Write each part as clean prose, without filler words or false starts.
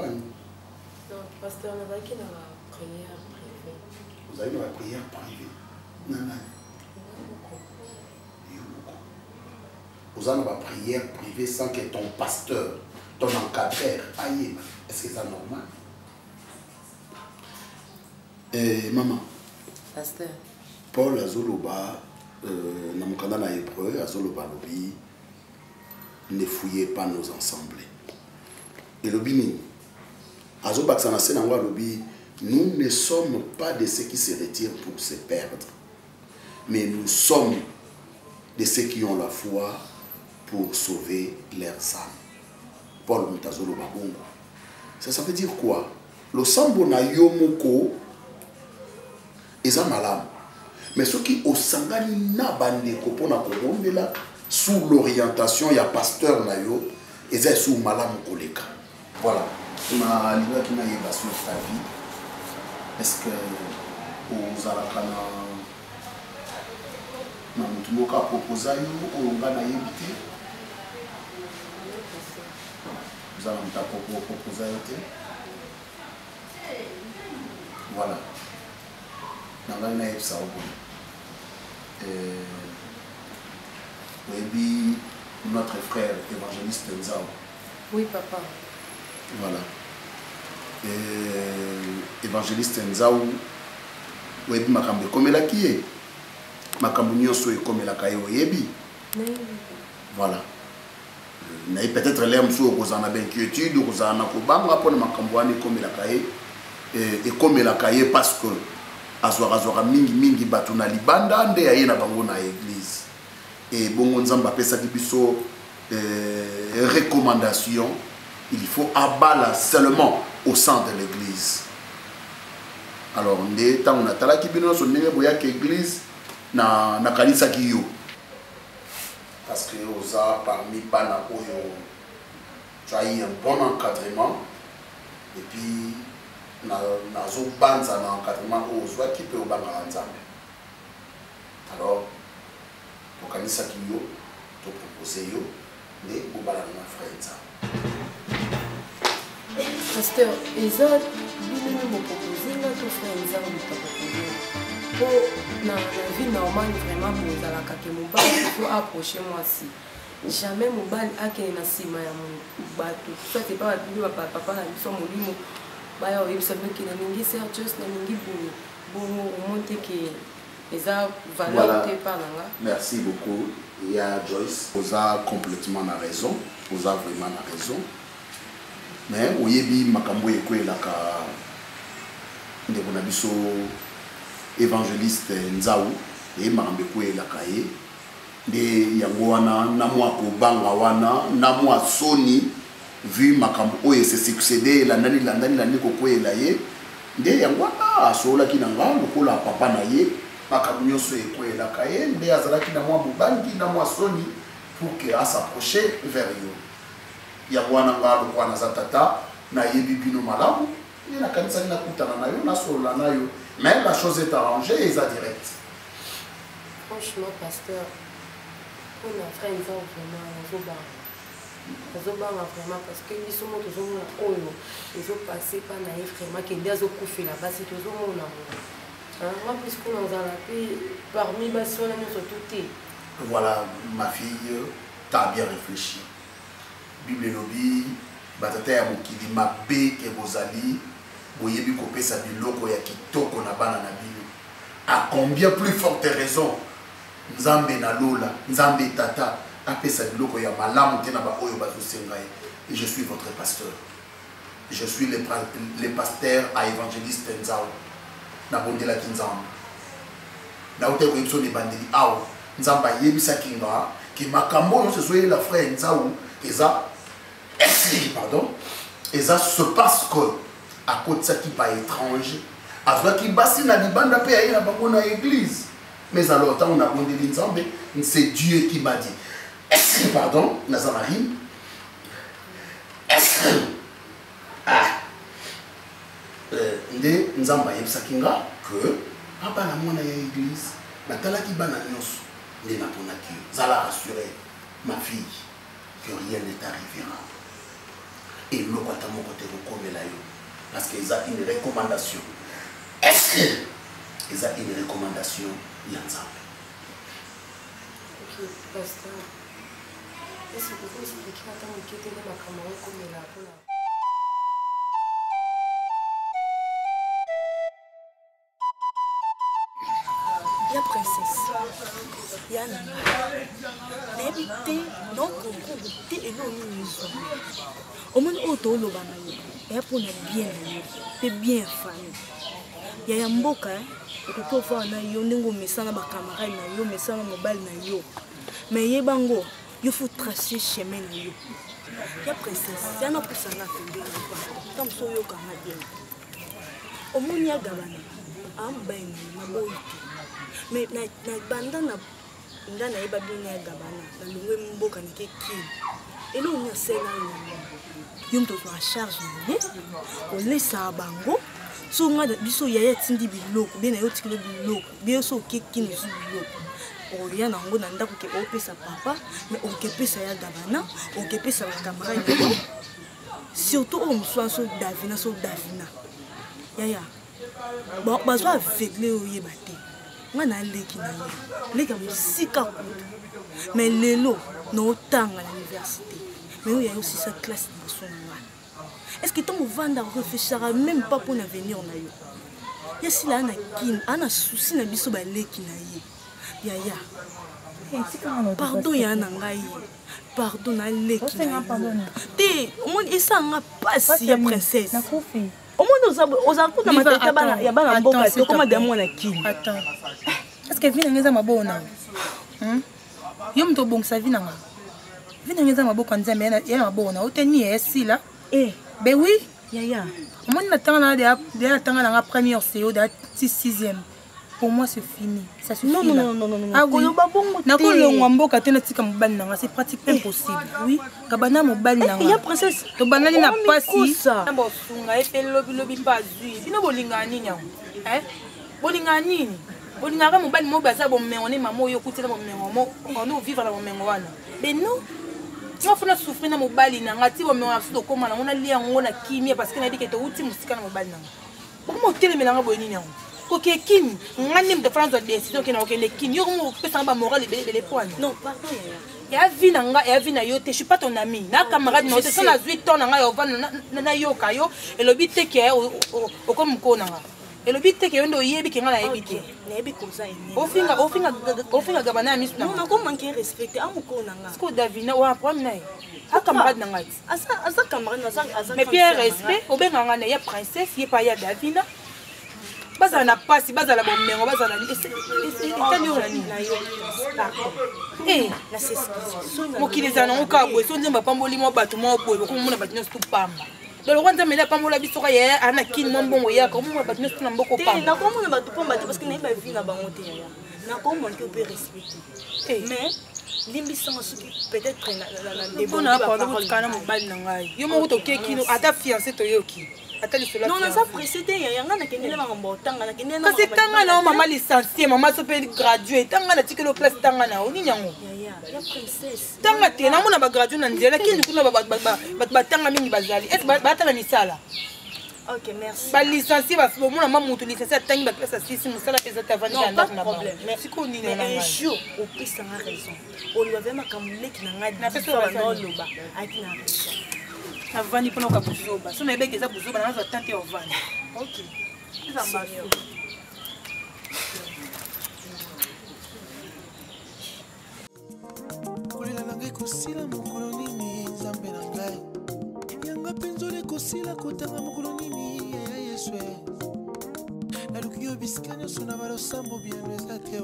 Non, pasteur, on a qui dans la prière privée. Vous avez dans la prière privée. Non. Vous avez dans la prière privée sans que ton pasteur, ton encadreur aille. Est-ce que c'est normal? Maman. Pasteur. Paul Azoloba, dans mon canal hébreu, Azoloba Lobi, ne fouillez pas nos assemblées. Et Lobi, Azoloba Xanase Nangwa Lobi, nous ne sommes pas de ceux qui se retirent pour se perdre, mais nous sommes de ceux qui ont la foi pour sauver leurs âmes. Paul Mutazoloba Bongo. Ça veut dire quoi? Le sambo na yomoko eza malamu. Mais ceux qui au sangani na bandeko pona kobondela sous l'orientation ya pasteur na yo eza sous malamu koleka. Voilà. Ma liba qui na yeba sur ta vie. Est-ce que aux alakana na mutu moka proposa yo olonga na yebite? Vous allez me proposer voilà. Notre frère évangéliste Nzao. Oui, papa. Voilà. Évangéliste Nzao. Oui, makambe comme la qui est. Makambe nyonso e comme la kayo yebi. Voilà. Peut-être l'aime sur aux en inquiétude, aux en akobanga pour makamboani comme la kaye et comme la kaye parce que azwara mingi batuna libanda nde aye na bango na église et bongo nzamba pesa biso recommandation, il faut abattre seulement au sein de l'église. Alors ndé tant on a tala ki bino so ndenge boya ke église na kanisa kiyo. Parce que osa parmi Bana Oyo, tu as eu un bon encadrement et puis nazo banza na encadrement ozo qui peut obanga nzambe. Alors pour kanisa kiyo to proposer yo mais obala na frère nzambe. Pasteur, eza bino mo proposer na to frère nzambe to proposer. Pour la vie normale, vraiment, vous allez il faut approcher moi si. Jamais mon bal a qu'un assima à mon bateau. Ça, c'est pas papa, ils sont molimo. Bah, ils savent qu'il y a une sergeuse, une boue. Bon, on monte que les valeurs par là. Merci beaucoup. Il y a Joyce. Vous avez complètement raison. Vous avez vraiment raison. Mais, vous avez dit, Makambo et Koué, la ka. Évangéliste Nzao et Marambekwe la kaye de yango wana na mwa ko banga wana na mwa soni vu makambo oyo se succéder landani ko kwela ye de yango wana asola kinanga lokola papa na ye makambo nyonso ekwela kaye nde azalaki na mwa bubangi na mwa soni pour que s'approcher vers yo yango wana ngalo kwa na zatata na yebi bino malamu ni na kanisa ni na kutana na yo na sola na yo. Mais la chose est arrangée et ça direct. Franchement, pasteur, pour nos frères, ils ont vraiment vraiment parce que ils sont toujours ils ont passé par naïf vraiment qui est ont couffé là-bas, c'est toujours mon amour. Moi, puisqu'on en a la paix, parmi les gens, nous sommes tout. Voilà, ma fille, tu as bien réfléchi. Bible Lobby, Batata Yamukidi, ma paix que vous allez. Boyebi kopesa biloko ya kitoko na bana na bino. À combien plus forte raison Nzambe na lola, Nzambe tata apesa biloko ya malamu te na ba oyo bazo sengai. Et je suis votre pasteur. Je suis le pasteur à évangéliste Nzao. Na bondela kinzambe. Na uté ko yipso ni bandeli awo. Nzamba yebisa kinga ki makambo yo se soyez la frère Nzao eza pardon. Eza se passe que à côté de ça qui pas étranger, avec qui bassi na libanda pe aïe na bango na église. Mais alors tant on a bondeli Nzambe, c'est Dieu qui m'a dit. Est-ce que pardon, Nazarine? Est-ce que nde Nzamba yebisa kinga que papa na mona ya église, na tala ki bana nyonso, nde na pona ki zala rassurer ma fille que rien ne t'arrivera. et le côté mon côté recommandé là parce qu'ils ont une recommandation. Est-ce que ils ont une recommandation ensemble? Ok, pasteur. Est-ce que vous pouvez expliquer à ta moquette de ma camarade comme elle a pour la... Ya princesse ya nanga nayebi te donc okobo te elongi miso omoni oyo tooloba na yo eya mpona bien na yo mpe bien ya famille ya mboka okoki ofaa na yo ndenge omesana bakamarade na yo omesana mobali na yo me yebango yo faut tracer chemin na yo ya princesse ya napusanga pembeni ta mosu oyokanga bien omoni agabana amobali na boyi te mais na banda na ndana yeba bino ya gabana na longwe mboka nike kini elo nya sena yo mto to a charge ne olesa bango so nga biso yaya tindi biloko bena yo tikile biloko biso so kekini zu biloko oya na ngo na ndako ke opesa papa mais okepesa ya gabana okepesa ba camarade yo surtout o mswa so davina yaya bazo aveugle oyeba te ngana leki na yo leki musika kutu mais lelo no tanga na université mais yo yayo sisa classe de songa est-ce que ton vanda réfléchir même pas pour l'avenir na yo ya sila na kin ana souci na biso ba leki na ye ya pardon ya na ngai pardon na leki na te omoni esanga pasi ya princesse na kofi oza kuna matata bana ya bana mboka te koma de mwana kini attends est-ce que vina ngeza mabona yo mto bongisa vina ngeza maboko nzambe ya mabona oteni esila ben oui ya omoni na tanga na de tanga na première CO de 6e pour moi c'est fini ça suffit non ah oui na ko longwa mboka te na tika mobali nanga c'est pratiquement impossible oui kabana mobali nanga ya princesse to banali na pasi na bofunga epe lobi pas zui bino bolingani nyango bolingani bolingaka mobali mo baza bomengo ne mama oyo kutela bomengo mo ono vivre na bomengo wana mais non tu vas souffrir na mobali nanga ti bomengo afuto koma na ona lia ngo na kimia parce que na dike to uti musika na mobali nanga bomo telemelanga boyini nyango OK kin ngani mde France de décision ke na okende kin yo mo pesa ba moral les points non pardon ya vie nanga ya vie na yo te je suis pas ton ami na camarade no te so na 8 ans nanga yo va na yo kayo et le but te ke o comme ko nanga et le but te ke ndo yebi ke ngala yebi te na yebi koza ene ofinga gabana ya misu non na ko manquer respecter amu ko nanga sko Davina wa problème na a camarade nanga asa camarade asa mais puis respect obenga ngana ya princesse ye pa ya Davina bazala na pasi bazala bomengo bazala etani oyo na yo na s'excuse mokili ezala nango kaka boye so nzembo apamboli mwa bato mwa boye bakomona bato nyonso topamba loloko nzambe nde apambola biso ka yaya ana kini mwa mbongo yaka omona bato nyonso na mboko pamba nakomona bato pamba te parce que nayeba vi na bango te yaya nakomona ke ope respecte mais limbisanga soki peut-être mpona apandokotikana mobali na ngai yo moko tokekino ata fiancé toyoki non, ça précédé, il y a un qui est là en bas, kasi tanga na mama licencié, mama so pe gradué, tanga na tikelo classe tanga na oni nyango. Ya princesse. Tanga te na mona ba gradué na nzela kini kuna ba tanga mingi bazali. Est ba tanga misala. OK, merci. Ba licencié ba fo mona mama mutu licencié tangi ba classe 6 musala pesa ta vandi na ndako na ba. Merci ko nini na un jour au plus ça a raison. On lui avait ma kamuleki na ngadi na pesa ba loba. Aki na raison. Avani pour nous buzoba. Si on est bien que ça buzoba, on va tenter au van. OK. Ça va. Kolela nangai kosila mokolo nini nzambe na ngai yanga penzole kosila kotanga mokolo nini ya Yesu naluki yo bisika nyonso na balosambo bieno eza te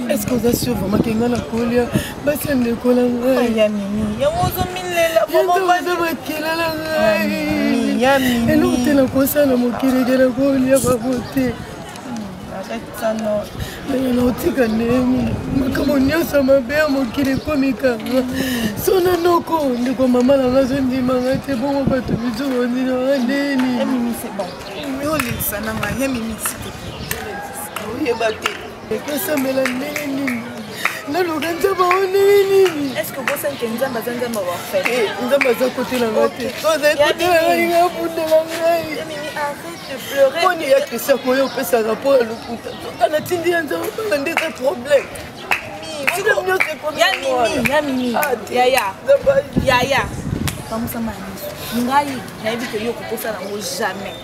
Est-ce que vous avez su vraiment qu'il y a un colia? Basi ndikola ngai. Ya mimi. Ya mozo milela. Ya mimi. Et nous t'es comme ça na mokili gela colia babote. Arrête ça non. Mais non tika nemi. Makambo nyonso mabe ya mokili komika. Sona noko ndiko mama na ngazo ndima ngate bongo bato bizu ondina ndeni. Ya mimi c'est bon. Mimi ça na nga ya mimi s'il te plaît. Oyeba te. Ekosambela ndenge nini naluka nzambe onini. Est-ce que vous sentez nzambe aza nzambe wa fait? Nzambe aza kotela nga te ozali kotela ngai ngabundela ngai arrête de pleurer. poni ya kristian koyo opesa rapport ya lokuta soka natindi ya nzambe bana nde eza problème yaya kamusama ya miso ngai nayebi ke yo kokosala yango jamais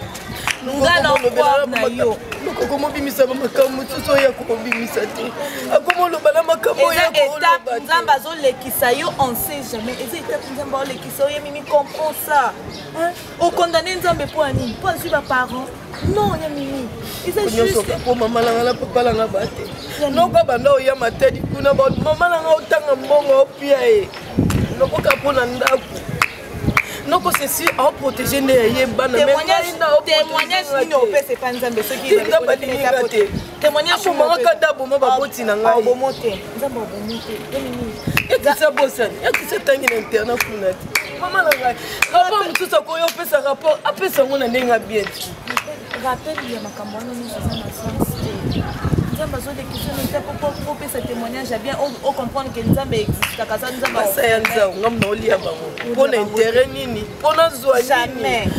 nga na croire na yo okomobimisa bamakambo mosusu oyo akomobimisa te akomoloba na makambo oyo akoloba te nzambe azolekisa yo on sait jamais eza etape nzambe aolekisa oyo mimi comprend ça okondane nzambe mpo ya nini mpo azwi baparent non ya mimi eza juste po mama nanga na papa nanga bate noko banda oya matadi kuna mama nanga otanga mbongo opia ye nokoka mpo na ndako noko ceci a protégé nde yebana témoignage nini opesa epa nzambe soki témoignage omaka nda boma baboti na ngai obomo te nzambe obomo te ekisa bosani ekisa tangi na interna kuna te mama na ngai rapport mosusu akoyo opesa rapport apesa yango na ndenge abien rappel ya makambo wana nyonso aza na sens te nzambe azolekisa nete opesa témoignage ya bien ocomprendre ke nzambe existaka aza nzambe basa ya nzango ngamu na olia bango mpona intere nini mpona zwa nini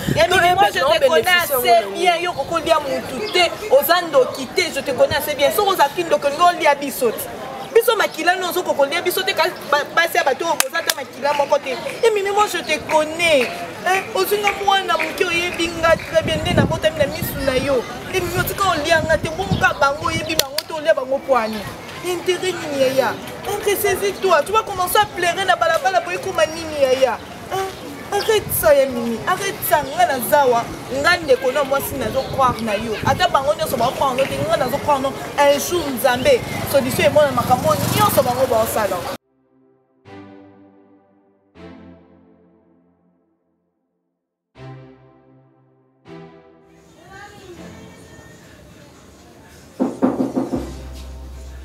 moi je te connais assez bien yo kokolia mutu te oza ndoki te je te connais assez bien soki ozalaki ndoki olingi olia biso te biso makila nyonso kokolia biso te kasi basi ya bato okoza ata makila moko te emimi moi je te connais ozinga mwana moke oyebi nga très bien nde nabotami na misu na yo emimi otika olianga te bomoka bango oyebi bango te olia bango poani intérêt nini yaya saisis-toi tu vas commencer à pleurer na balabala boye koma nini yaya arrête ça ya mimi arrête ça nga na zawa nga ndeko na mwasi nazo croire na yo ata bango nyonso bakroire no te nga nazo croire no un jour nzambe solution emona makambo nyonso bango baosala.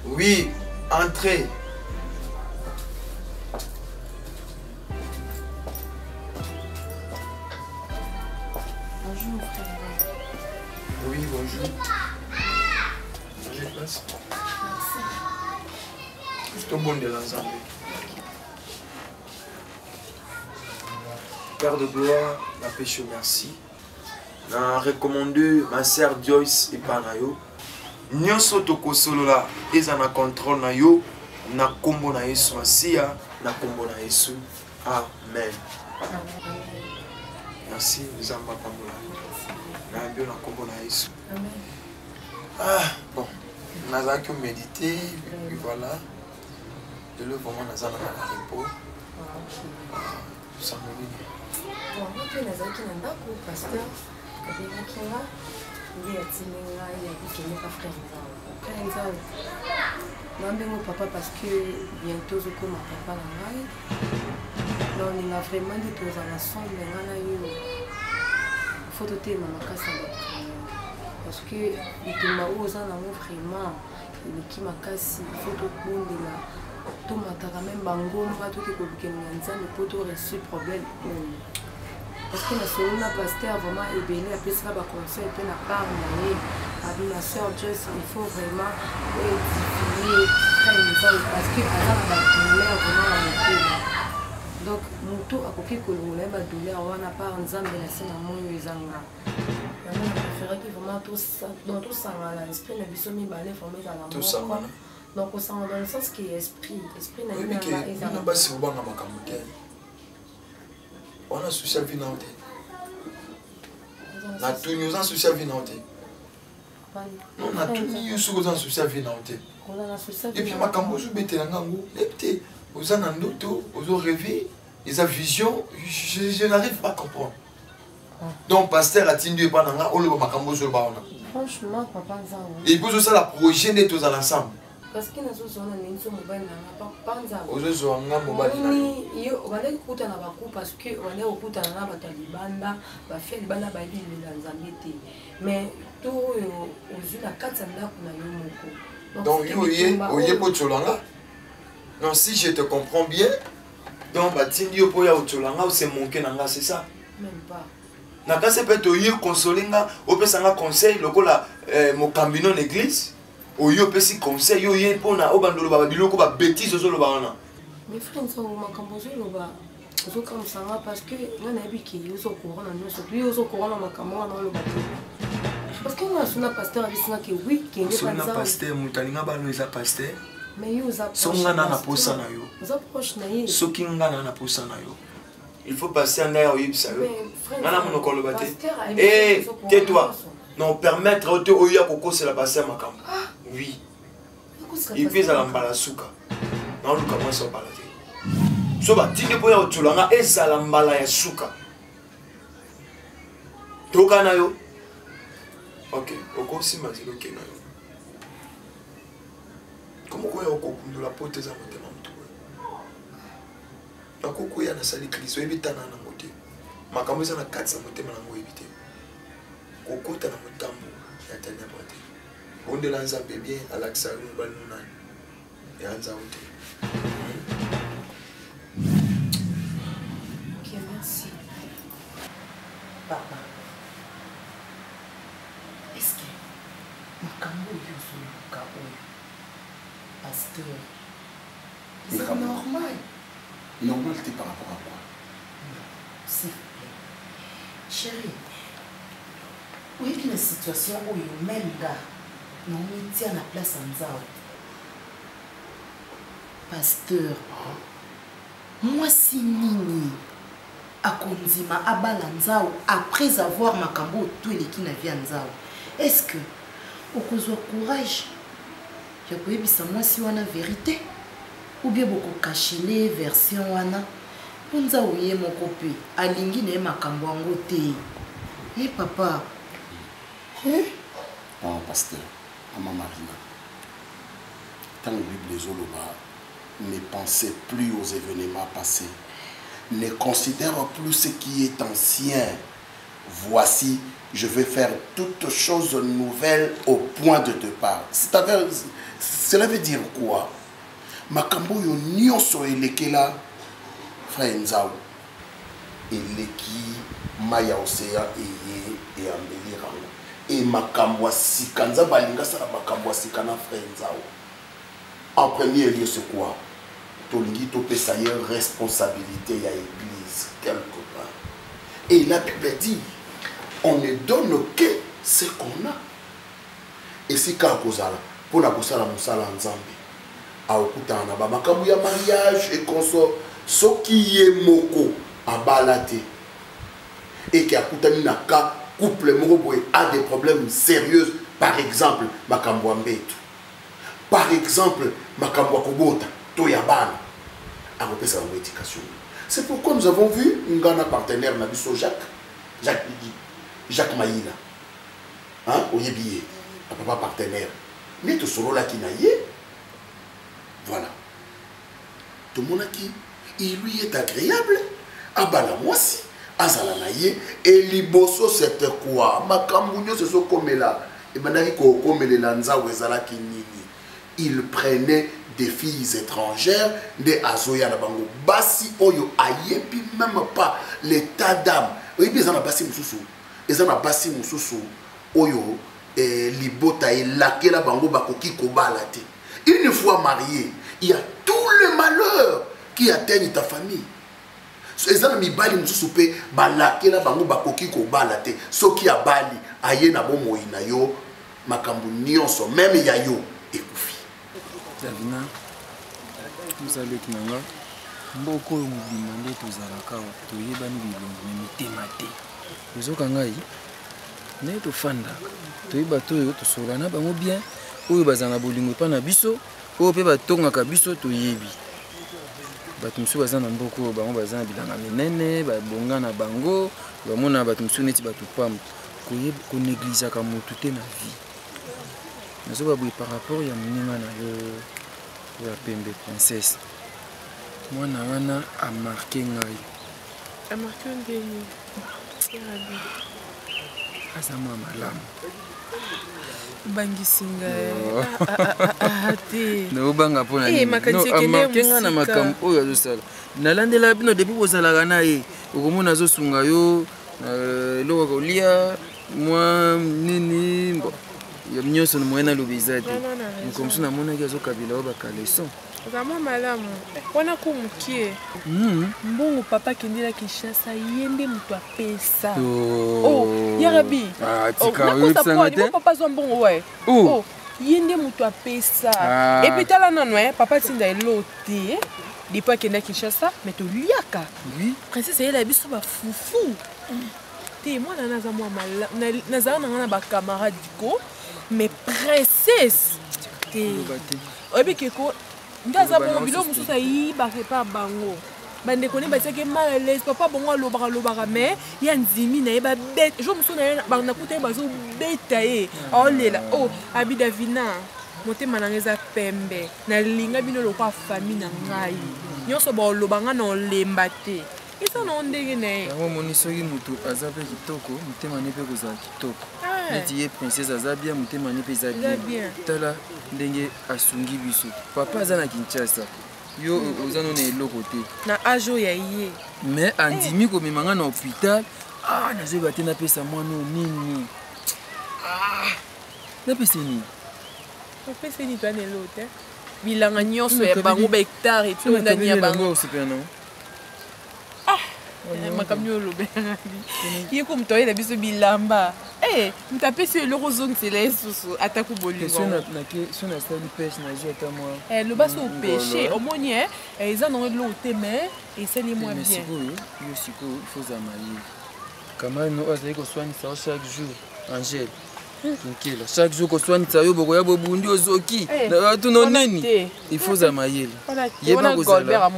Oui, entrez. Bonjour frère. Oui, bonjour. Je passe. Merci. Plutôt bon de l'ensemble. Père de gloire, la péché merci. Na recommandé ma sœur Joyce et Panayo. Nyonso tokosolola eza na contrôle na yo na kombo na Yesu Masia na kombo na Yesu. Amen. Merci Nzamba Pambola. Na bio na kombo na Yesu. Amen. Bon, nazaki méditer puis voilà. De le vraiment nazana na repos. Ça me dit. Bon, moi nazaki na ndako pasteur kabelaki nga nde atimi ngai ya kokendeka frère nzao nambengo papa parce que bientôt ozokoma papa na ngai donc ninga vraiment nde tozala ensemble nga na yo fo totema makasi ya bapriere parce que bitumba oyo oza nango vraiment eleki makasi fo tobondela tomataka meme bangomba toke kolukelela nzambe mpo toresu problème oyo parce que nasolo na pasteur vraiment ebele apesaka baconseil mpe na part na ye abi ma soeur Joyce il faut vraiment édifier frère nzambe parce que aza na badouleur vraiment na motema donc moto akoki kolongola ye badouleur wana part nzambe na se na moi oyo ezanga yango na préféraki vraiment tosangana esprit na biso mibale vraiment ezala moko donc osanga dans le sens que esprit na ye ezala basi obanga makambo te. On a social vie naote. Na tout nous en social vie naote. Non, na tout nous sous en social vie naote. Et puis ma cambo sous bête nango, lepte, aux an ndoto, aux rêver, les visions, je n'arrive pas à comprendre. Donc pasteur atindi pas nanga olo makambo zo ba ona. Franchement papa nzao. Et puis ça la projet de tous ensemble. Parce que nazo zona nenzo mobile nanga papa nzao. Ozo zo nga mobile na. Yo wale kuta na baku parce que wale kuta na batalibanda ba faire libanda ba li la nzambe te. Mais tout ozuna katsa ndako na yo moko. Donc oye potolanga. Non, si je te comprends bien, donc batindi yo po ya otolanga ou c'est manqué nanga, c'est ça? Même pas. Naka se peut oye consolinga, opesanga conseil lokola mo cambino l'église. Oye opesi conseil yo ye pona obandolo ba biloko ba bêtise zo lo ba ona. Mes frères sont makambo zo lo ba. Zo comme ça parce que on a vu qu'il y a au courant na nous, puis au courant na makambo na lo ba. Parce que moi suna pasteur a dit que oui, qu'il n'est pas ça. Pasteur mutalinga ba no eza pasteur. Mais yo za songa na posa na yo. Za proche na ye. Soki nga na posa na yo. Il faut passer en air au yipsa yo. Ngana mono ko lobate. Eh, tais-toi. Non, permettre au oya koko c'est la passer makambo. Oui. Et puis ça l'ambala suka. Non luka moi so balate. So ba tindi po ya otulanga ezala mbala ya suka. Toka na yo. OK, oko si mazilo ke na yo. Comment quoi on la porte za motema mtu. Na koko ya na sali Kristo ebitana na mote. Makambo za na katsa motema na ngo ebite. Kokota na motambo ya tanya bote. Onde la nzambe bien alaksa mbali nani. Ya nza ote. OK, merci. Papa. Est-ce que makambo yuzu ka oyo? Pasteur, c'est normal. Normal, c'est par rapport à quoi? S'il vous plaît. Chérie, oui, une situation où il même gars, non, il tient la place en Zao. Pasteur, moi si nini, à Konzima, à Balanzao, après avoir makambo, tout les qui n'avaient en Zao, est-ce que, au cause courage, je peux dire moi si on a vérité ou bien beaucoup cacher les versions wana punza ouye mon copie alingi ne makambo ngo te eh papa Non, pasteur, maman Marina. Quand la Bible Zoloba, ne pensez plus aux événements passés. Ne considère plus ce qui est ancien. Voici, je vais faire toutes choses nouvelles au point de départ. Cela veut dire quoi? Makambo yo nyonso elekela frère Nzao. Eleki maya osea eye e ambelira. Et makambo sika Nzaba linga sala makambo sika na frère Nzao. En premier lieu c'est quoi? Tolingi to pesa ye responsabilité ya église quelque part. Et la Bible dit on ne donne que ce qu'on a. Et si quand kozala pour la kosala musala nzambe a okutana na ba makambo ya mariage et consort soki ye moko abalate et qui a kutani na ka couple moko boy a des problèmes sérieux, par exemple makambo mbeto, par exemple makambo kobota to ya bana a repesa la éducation. C'est pourquoi nous avons vu ngana partenaire na biso Jacques Maïla, hein, oyebiye, papa partenaire. Mais tout ce rôle-là qui n'a yé, voilà. Tout le monde qui, il lui est agréable. Abana moi si, azala na yé, et liboso c'est quoi? Ma cambougne se sont comme là. Et maintenant il comme les lanza ou ezala qui nini. Il prenait des filles étrangères, des azoya na bango. Basi oyo ayebi même pas l'état d'âme. Oui, bien ça na basi mususu. Et ça na basi mususu oyo. Libota et lakela bango bakoki kobalate. Une fois marié, il y a tout le malheur qui atteigne ta famille. Ezana mibali mususu pe balakela bango bakoki kobalate. Soki ya bali aye na bomo ina yo makambu nyonso même ya yo ekufi. Davina, nous allons kinanga. Mboko mubimande tozalaka toyebani bilongo mitemate. Ozokangai ne to fanda toyeba toyo tosolana bango bien oyo bazana bolingo pa na biso oyo pe batongaka biso toyebi bato mosusu baza na mboka oyo bango baza na bilanga minene babonga na bango bamona bato mosusu neti bato pamba konéglisaka motu te na vie nazoba boye par rapport ya moninga na yo ya pembe princesse mwana wana amarke ngai amarke ndeni aza mwa malamu bangisi ngai te naobanga mpona amarke ngai na makambo oyo azosala nalandela bino depuis bozalaka na ye okomona azosunga yo eloko kolia mwa nini mbo ya nyonso na moyen naloba eza te mokomosu namonaki azokabela oyo bakaleson vraiment malamu wana ko mokie mbongo papa akendela kinshasa ye nde moto apesa yarabi papa azwa mbongo we ye nde moto apesa epuis tala nano papa tinda elo te depuis akenda kinshasa mais toliaka princesse eyela biso bafufu te mwana naza mwa malamu nazala nanga na bacamarade diko mais princesse te oyebi keko ndaza bongo bilo mosusu ayibaka epa bango bandeko ne batiaki malaise papa bongo alobaka mais ya ndimi na ye babeta jo mosusu na ye nakuta ye bazobeta ye aolela abidavina motema nanga eza pembe nalinga bino lokwa famille na ngai nyonso baoloba nga na olemba te eza na ndenge na ye yango omoni soki moto aza mpe kitoko motema ne mpe kozala kitoko neti ye princesse aza bien motema ne mpe eza bien tala ndenge asungi biso papa aza na kinshasa yo oza nona eloko te na age oyo ya ye mais andimi komema nga na hôpital nazoyeba te napesa mwana oyo nini napesa nini opesa nini toana elo te bilanga nyonso ya bango bahectare etondani ya bango makambo olobelanga ye ko moto ayela biso bilamba moto apesi yo eloko ozongisela ye susu atako bolingo nasali peshe nazwi ata mwa loba so opeshe omoni eza nango eloko te mais esali mwa bien yo sikoyo ifozala mayele kamano oyo azali koswanisa yo chaque jour angele nkela chaque jour koswanisa yo bokoya bobundi ozoki na bato no nini ifozala mayele yeba kozala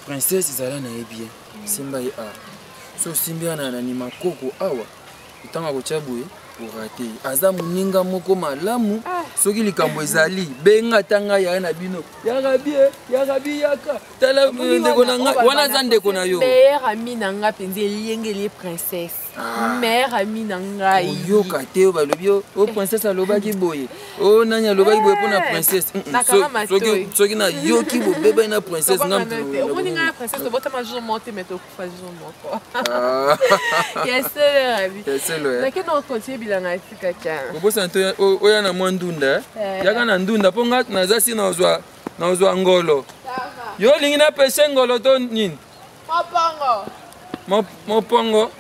princesse ezala na ye bien simba ye awa so simbi wana na makoko awa ntango akotya boye orate aza moninga moko malamu soki likambo ezali benga ta ngai yaya na bino yakabi yaka tala ndeko na ngai wana aza ndeko na yo meilleur ami na ngai mpenza eliengeli ye princesse meilleur ami na ngai oyoka te balobi o princesse alobaki boye o nani alobaki boye mpona princesse soki nayoki bobebai na princesse omoni ngai na princesse obotama jour moko te mais tokufa jour moko yeselerakena okontinue bilanga esika kya obosana te oya na mwa ndunda yaka na ndunda mpo nga naza si nazwa ngolo yo olingi napeshe ngolo to nini mopongo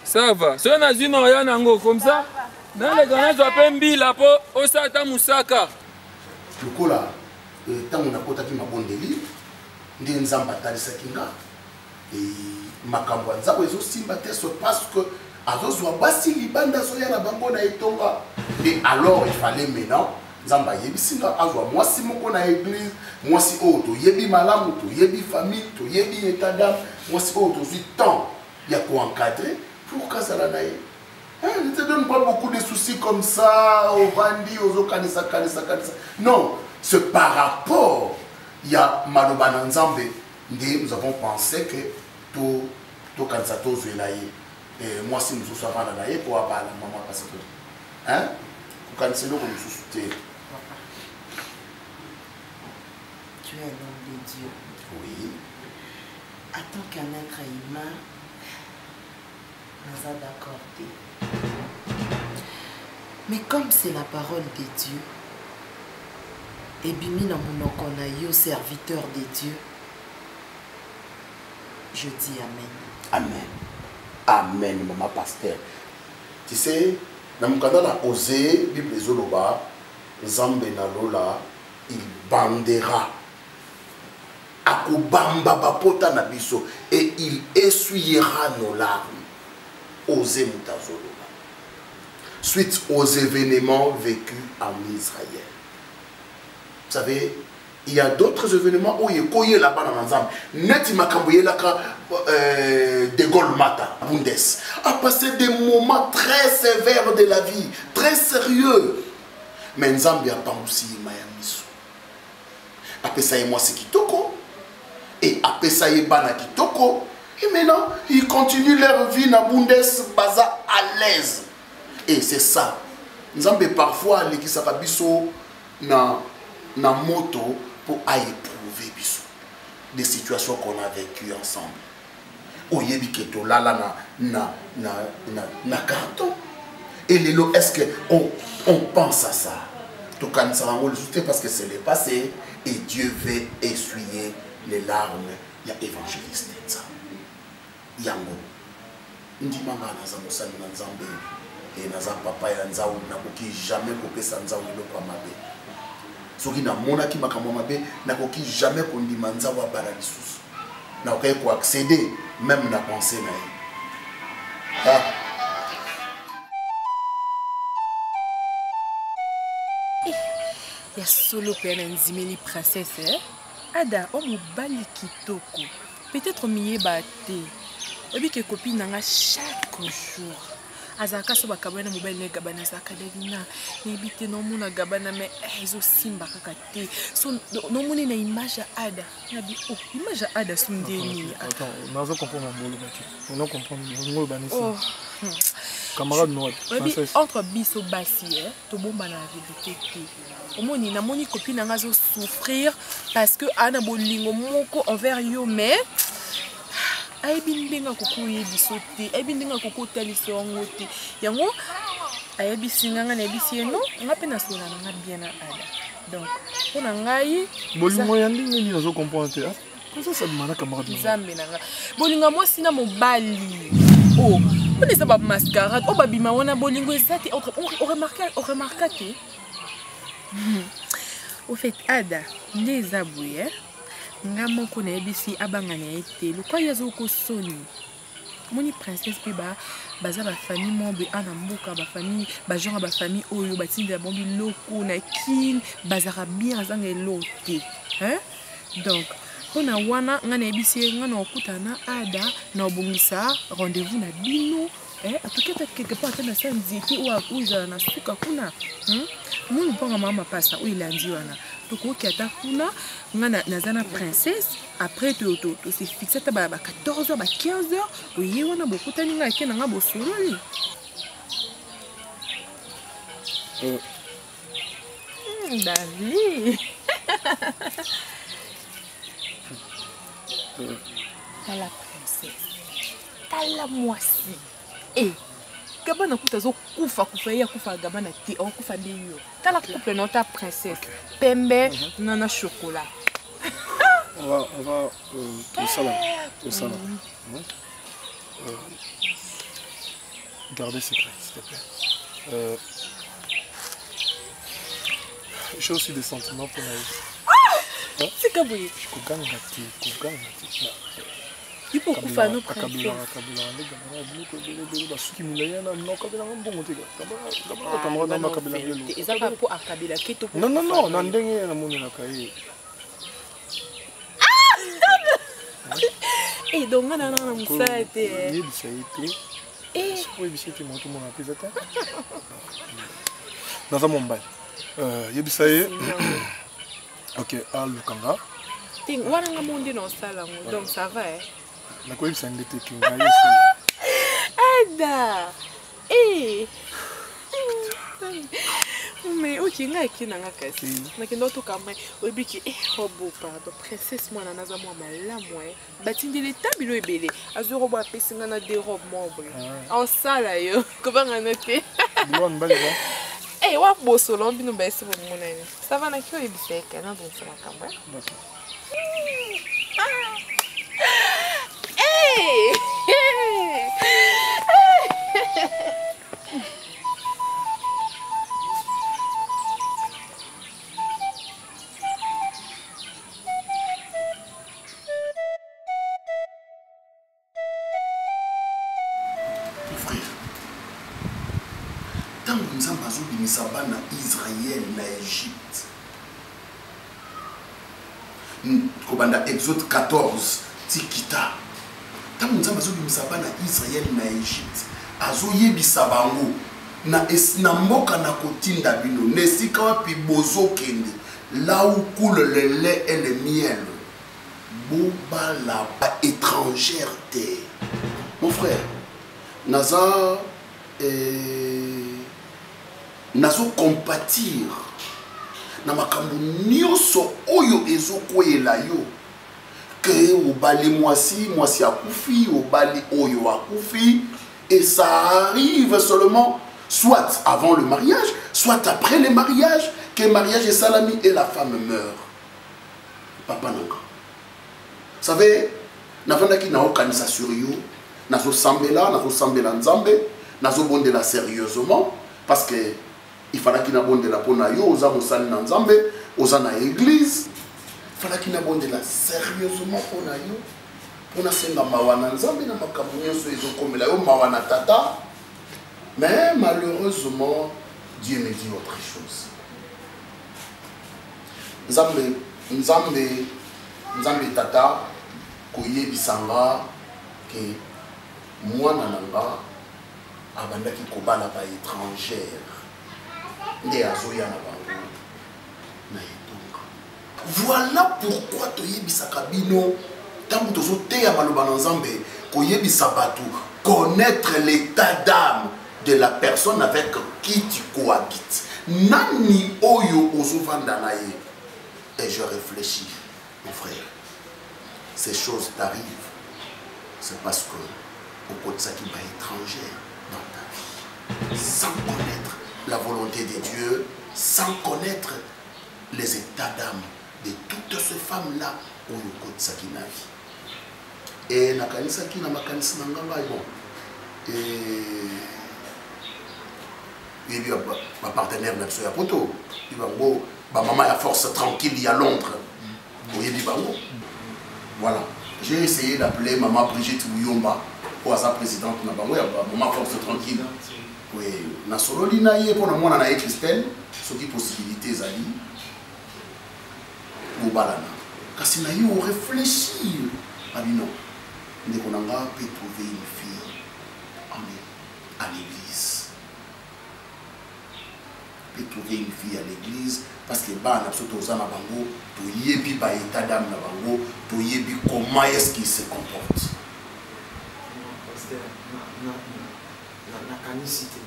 sava soki nazwi na oya nango komsa naleka nazwa mpe mbila mpo osala ta mosaka lokola ntango nakotaki mabondeli nde nzambe atalisaki nga makambo ya nzambe ezosimba te so parce que azozwa basi libanda azoya na bango na etonga nde alors il fallait maintenant nzambe ayebisi nga azwa mwasi moko na église mwasi oyo toyebi malamu toyebi famille toyebi état d'âme mwasi oyo tozwi temps ya koencadrer pour kazala na ye ne te donne pas beaucoup de soucis comme ça au bandi aux kanisa. Non, c'est par rapport il y a maloba na nzambe nde nous avons pensé que to kanisa to zoela ye moi si nous sommes avant na ye pour abala maman parce que hein ko kanisa lo ko mususu te. Tu es l'homme de Dieu. Oui. En tant qu'un être humain, nous sommes d'accord. Mais comme c'est la parole de Dieu, et bimina monoko na yo serviteur de Dieu, je dis amen. Amen. Amen, maman pasteur. Tu sais, dans mon cadre la osé, Bible zoloba, Zambe na lola, il bandera. Akubamba bapota na biso et il essuiera nos larmes. Osé mutazoloba. Suite aux événements vécus en Israël. Vous savez, il y a d'autres événements où il y a là-bas dans l'ensemble. Net Makamboye de Gaulle Mata, Bundes, a passé des moments très sévères de la vie, très sérieux. Mais Nzambi a pas aussi Mayamisu. Après ça, moi c'est Kitoko. Et après ça, il y a Kitoko. Et maintenant, ils continuent leur vie dans Bundes, baza à l'aise. Et c'est ça. Nzambi parfois, les qui s'abisso na moto pour éprouver des situations qu'on a vécues ensemble. Oyebi keto là na carton. Et Lélo, est-ce qu'on pense à ça? Tout cas, nous allons le soutenir parce que c'est le passé et Dieu veut essuyer les larmes. Il y a évangéliste ça. Yango. Ndimanga naza mosani na Nzambe et naza papa ya nzawu nakoki jamais kopesa nzawu eloko mabe. Soki na mona ki makambo mabe nakoki jamais kondima nzawu abala lisusu. Na okai ko accéder même na pensée na ye. Ah. Ya solo pe na nzimeli princesse Ada o mobali kitoko. Peut-être miyeba te. Obi ke copine nanga chaque jour. Azaka so bakabana mobali ne gabana zaka devina. Ni bite no mona gabana me ezo simba kaka te. So no mona na image Ada. Na bi oh image Ada sundeni. Attends, nazo comprendre mon bati. On non comprendre mon bani. Oh. Camarade noir. Entre biso basi to bomba na vérité te. Omoni na moni copine nanga zo souffrir parce que ana bolingo moko envers yo mais ayebi ndinga kokoye bisote ayebi ndinga kokota lisongo te yango ayebi singanga na ebisi eno ngape na sola na bien na Ada donc pona ngai bolingo ya ndinga ni nazo comprendre ça ça demande camarade Nzambe nanga bolinga mo sina mobali oh on est pas mascarade oh babima wana bolingo ezate on remarque au fait Ada les abouye nga moko na ebisi abanga na ete lokwa yazo ko soni moni princesse pe baza ba famille mombe ana mboka ba famille ba genre ba famille oyo batinda bombi loko na kin bazara bien azanga elote hein donc ona wana nga na ebisi nga na okutana Ada na obungisa rendez-vous na bino atuketa quelque part na sanziti ou za na suka kuna Mon bon maman passa où il a dit wana to ko ki ata kuna nga nazana princesse après to c'est fixé ta ba 14h ba 15h oye wana bokutani nga ke nga bosololi David la princesse tala moisi Gabana kuta zo kufa ya kufa gabana ti on kufa de yo. Tala couple non ta princesse. Pembe nana chocolat. On va tout ça là. Gardez secret s'il te plaît. J'ai aussi des sentiments pour elle. C'est kabouye. Je gagne la tête. Il faut qu'on fasse nos princesses. Non, et donc, on a donc ça va. Ada. Mais ok, nga kinanga kasi. Nakendo to kama obiki robo pardon princesse mwana naza mwa malamu batindile tabilo ebele azuro ba pesinga na des robes membre. En sala yo kobanga noté. Bon bali ba. Wa bosolo bino ba ese bo monene. Ça va na kyo ebiseka na bon ça kamba. Tant que nous avons besoin de Bana Israël na Égypte, kobanda Exode 14 tikita ntango nzambe azobimisa bana Israel na Égypte azoyebisa bango na mboka na kotinda bino nesika wapi bozokende là où coule le lait et le miel bobala ba étrangère terre. Mon frère naza nazo compatir na makambo nyonso oyo ezokoyela yo que obali mwasi akufi obali oyo akufi, et ça arrive seulement soit avant le mariage soit après le mariage, que le mariage est salami et la femme meurt. Papa nanga vous savez navandaki na okanisa sur yo nazo sambela nzambe nazo bondela sérieusement parce que il fallait qu'il n'abondela pona yo oza mosali na nzambe oza na église. Il fallait qu'il n'abondela sérieusement pona yo pona senga mawana nzambe na makambo nyonso ezokomela yo mawana tata. Mais malheureusement Dieu me dit autre chose. Nzambe tata koyebisanga ke mwana nanga abandaki kobala ba étrangère nde azoya na bango na etonga. Voilà pourquoi toyebisaka bino ntango tozoteya maloba na Nzambe koyebisa bato connaître l'état d'âme de la personne avec qui tu cohabites. Nani oyo ozovanda na ye. Et je réfléchis, mon frère, ces choses t'arrivent, c'est parce que au côté de ça qui va étranger dans ta vie, sans connaître la volonté de Dieu, sans connaître les états d'âme de toutes ces femmes-là, au côté de ça qui n'a vie. Et nakanisa qui n'a makanisa n'angamba bon. Et puis ma partenaire n'a pas poto. Il va bon. Bah, maman a force tranquille, il y a Londres. Voilà. J'ai essayé d'appeler maman Brigitte Ouyomba pour sa présidente. Maman force tranquille. Oui. Na solo linaye pour moi na Christelle, ce qui possibilité zali. Bobalana. Kasi na yo réfléchir. Abino. Ndekonanga peut trouver une fille à l'église. Peut trouver une fille à l'église. Parce que bah na soto za na bango to yebi ba état d'âme na bango to yebi comment est-ce qu'il se comporte. Pasteur na canicité.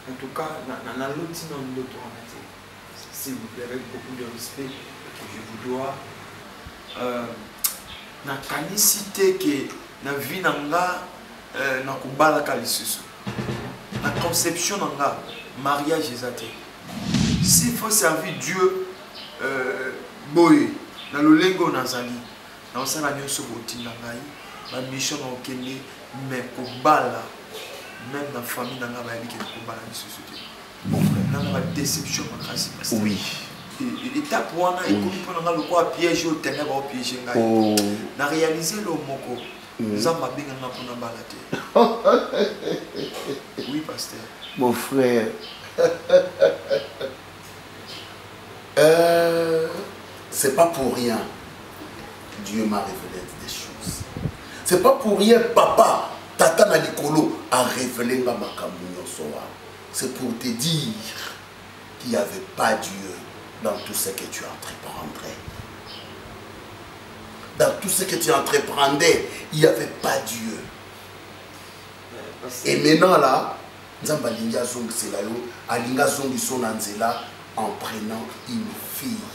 En tout cas na loti na ndoto amate. S'il vous plaît, avec beaucoup de respect que je vous dois, na canicité que na vie nanga na kubala kalisusu. Na conception nanga mariage ezate. S'il faut servir Dieu, boy, dans le lengo nazali, dans ça la nyonso botinangai, la mission na okende, mais kobala, même dans la famille nanga ba yiki kobala ni société. Mon frère, nanga ba déception makasi parce que oui. Étape wana ekomi pona nga lokwa piège au ténèbre au piège ngai. Na réaliser le moko. Nzamba benga na pona balate. Oui pasteur. Mon frère. C'est pas pour rien Dieu m'a révélé des choses. C'est pas pour rien papa tata na likolo a révélé ma makambo soa. C'est pour te dire qu'il n'y avait pas Dieu dans tout ce que tu entreprendrais. Dans tout ce que tu entreprendais, il n'y avait pas Dieu. Et maintenant là, Nzamba linga zong selayo, alinga zong son anzela en prenant une fille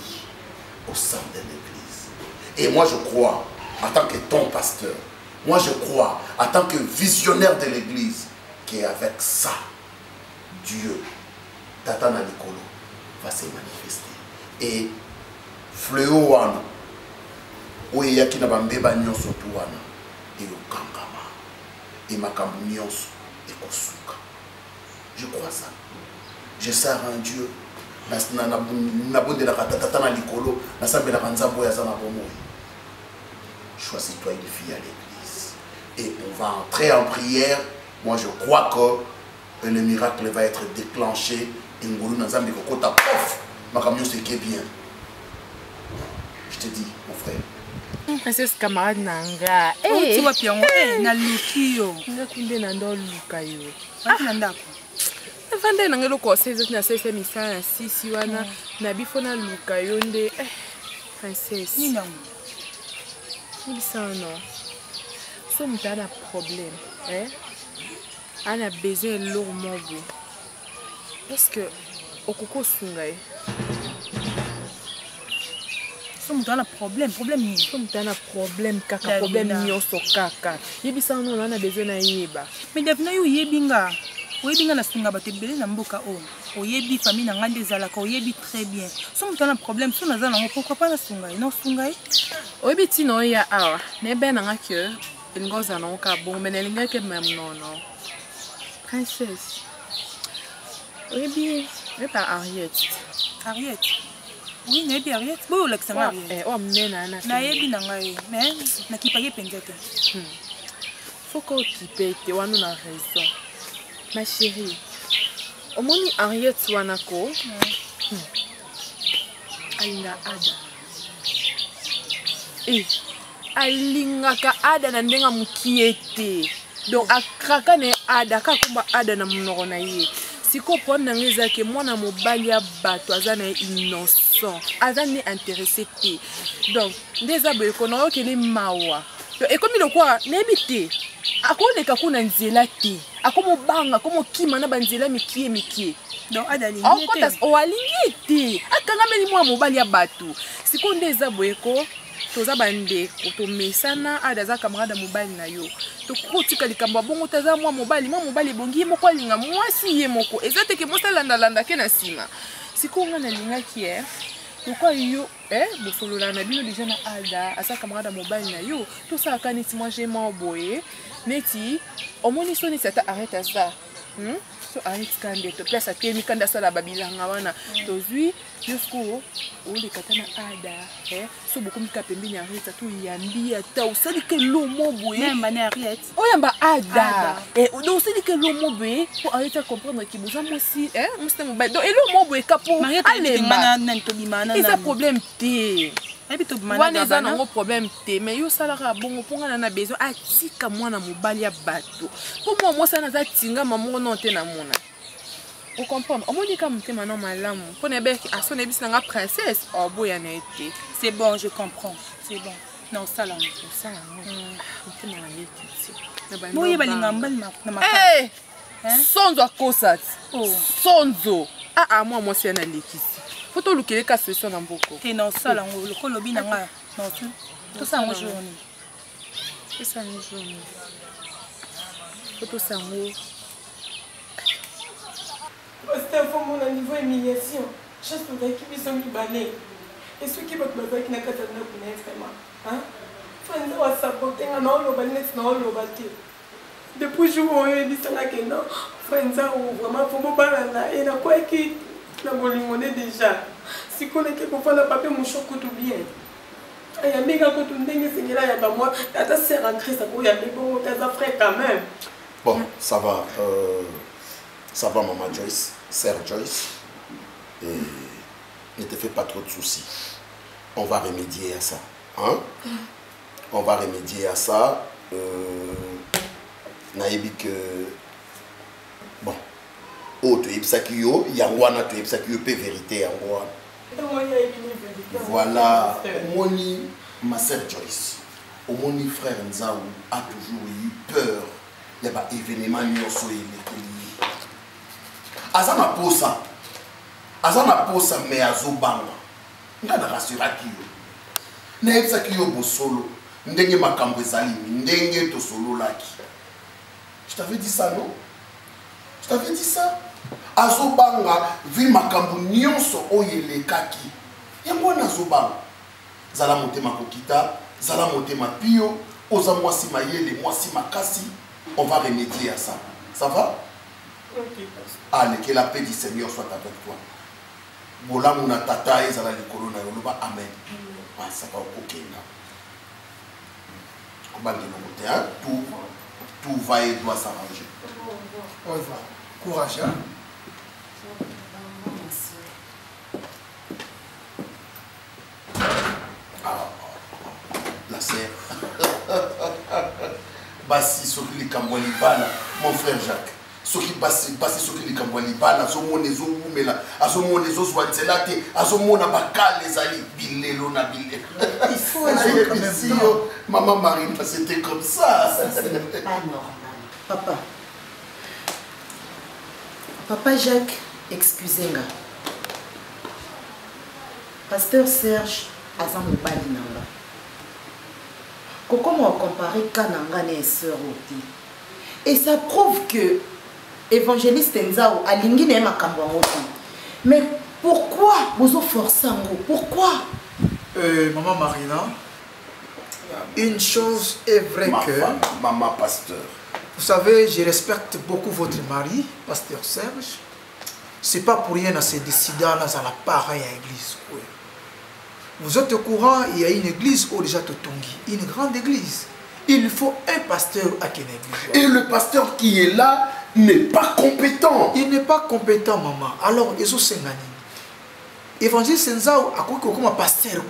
au sein de l'église. Et moi je crois, en tant que ton pasteur, moi je crois, en tant que visionnaire de l'église, qu'avec ça, Dieu, Tata Nalikolo, va se manifester. Et fléau wana, oye yaki na bambeba nyonso tu wana, et au kankama, et makambu nyonso, et kosuka. Je crois ça. Je sers un Dieu. Je suis toi une fille à l'église. Et on va entrer en prière. Moi je crois que le miracle va être déclenché. Je te dis, mon frère. Princesse camarade nanga. Tu vois bien, na lukio. Ngakunde nando luka yo. Nanda. Vande nanga loko 16 na 16 misala 6 wana na bifo na luka yo nde princesse. Nina. Il non. So muta na problème, On a besoin de l'eau mobo. Parce que okoko sungai. So muta na problème ni. So muta na problème kaka problème nyonso kaka. Yebisa no on a besoin na yeba. Mais devina yo yebinga. Oyebinga na sunga bato ebele na mboka o. Oyebi famille na ngande ezalaka oyebi très bien. So muta na problème so naza nango pourquoi pas na sunga non sunga. Oyebi tino ya awa. Ne be nanga que ngoza na ka bon mais nelinga ke même non. Princesse. Oyebi pas Ariette. Oui, mais bien Ariette. Bon l'examen. Oh mena na yebi na ngai mais na kipage penzete. Faut qu'on kipete wana na raison. Ma chérie. Omoni Ariette wanako. Alinga ada. Alingaka ada na ndenga mukiete. Donc akraka ne ada kakumba ada na munoko na ye. Siko pona ngeza ke mwana mobali ya bato azana innocent. Azana intéressé te. Donc ndeza boye kono okele mawa. Et comme il quoi nebite. Akoleka kuna nzela te. Akomo banga komo kima na banzela mikie. Donc adali ngete. O alingi te. Akanga meli mwa mobali ya bato. Siko ndeza boye ko toza bande ko to mesana adaza camarade mobali na yo. To kotika likamba bongo taza mwa mobali bongi moko alinga mwasi ye moko. Ezate ke mosa landa ke na sima. Siko nga na linga ki pourquoi yo bosolola na bino déjà na ada asa camarade mobile na yo tout ça kaniti moi j'ai moi boye neti omoni soni ça arrête ça so arrête kande to place atemi kanda sala babilanga wana tozui jusqu'au le katana ada so beaucoup mika pembeni arrête tout yambi ata osali ke lomo boye namba na arrête oyamba ada donc osali ke lomo boye pour arrêter comprendre que besoin moi aussi musta mobile donc lomo boye kapo allez mana to bimana na problème te wana eza nango problème te mais yo salaka bongo mponga na besoin atika mwana mobali ya bato mpo mwa mwasi wana aza tingama moko non te na mona ocomprendre omoni ka motema no malamu mpo na yebeki aso na yebisi nanga princesse oboya na ye te c'est bon je comprends c'est bon non salango motema na ye te boye balinga mbali na makasi sonzo akosa sonzo mwa mwasi yana lekisi faut to lukele ka solution na mboko te na sala ngo lokolo bina nga non to sa ngo journée c'est ça une journée faut to sa ngo c'était pour mon niveau humiliation je suis avec qui sont libanais et ceux qui battent avec na kata na kuna vraiment fanda wa saboter na lo banet na lo baté depuis jour on est dit ça que non fanda vraiment faut balanda et na quoi qui na bolingone déjà si qu'on est pour faire le papier mon choc tout bien aya mega ko tout ndenge sengela ya ba moi tata c'est rentré ça pour y aller bon tata frère quand même bon ça va maman Joyce sœur Joyce et ne te fais pas trop de soucis on va remédier à ça on va remédier à ça nayebi que bon oh tu yebisaki yo yango wana tu yebisaki yo pe vérité yango wana voilà omoni ma sœur Joyce omoni frère Nzao a toujours eu peur ya ba événement nyonso elekeli aza na posa mais azobanga nga na rassuraki yo nayebisaki yo bosolo ndenge makambo ezali ndenge tosololaki je t'avais dit ça non je t'avais dit ça azobanga vu makambo nyonso oyelekaki yango wana azobanga zala motema kokita zala motema pio oza mwasi mayele mwasi makasi on va remédier à ça ça va allez que la paix du Seigneur soit avec toi bolamu na tata ezala likolo na yoloba amen ça va okenda kobandelo mote tout va et doit s'arranger on va courage hein ah basi soki likambo libala mon frère Jacques soki basi soki likambo libala azomona ezowumela azomona ezozwanzela te azomona bakale ezali bilelo na bilelo il faut être maman Marine c'était comme ça c'est pas normal papa Jacques excusez-moi pasteur Serge aza mobali nanga comment comparer Kananga et sœur Oti. Et ça prouve que évangéliste Nzao a lingi na makambo ngoti. Mais pourquoi vous forcez ngo? Pourquoi Maman Marina, une chose est vraie que maman pasteur. Vous savez, je respecte beaucoup votre mari, pasteur Serge. C'est pas pour rien à se décider dans la pareille église. Oui. Vous êtes au courant, il y a une église au déjà Totongi, une grande église. Il faut un pasteur à quelle église. Et le pasteur qui est là n'est pas compétent. Il n'est pas compétent, maman. Alors, évangéliste Nzao a quoi comme un pasteur,